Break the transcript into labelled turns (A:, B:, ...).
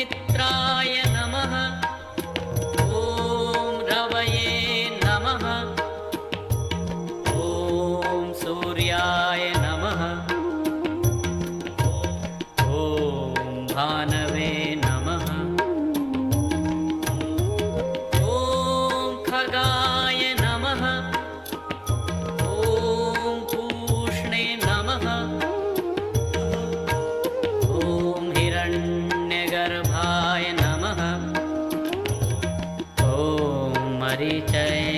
A: मित्राय नमः। ॐ रवये नमः। ॐ सूर्याय नमः। ॐ भानवे नमः। ॐ खगाय नमः। ॐ पूष्णे नमः। ॐ हिरण्यगर्भाय नमः। ॐ मरीचये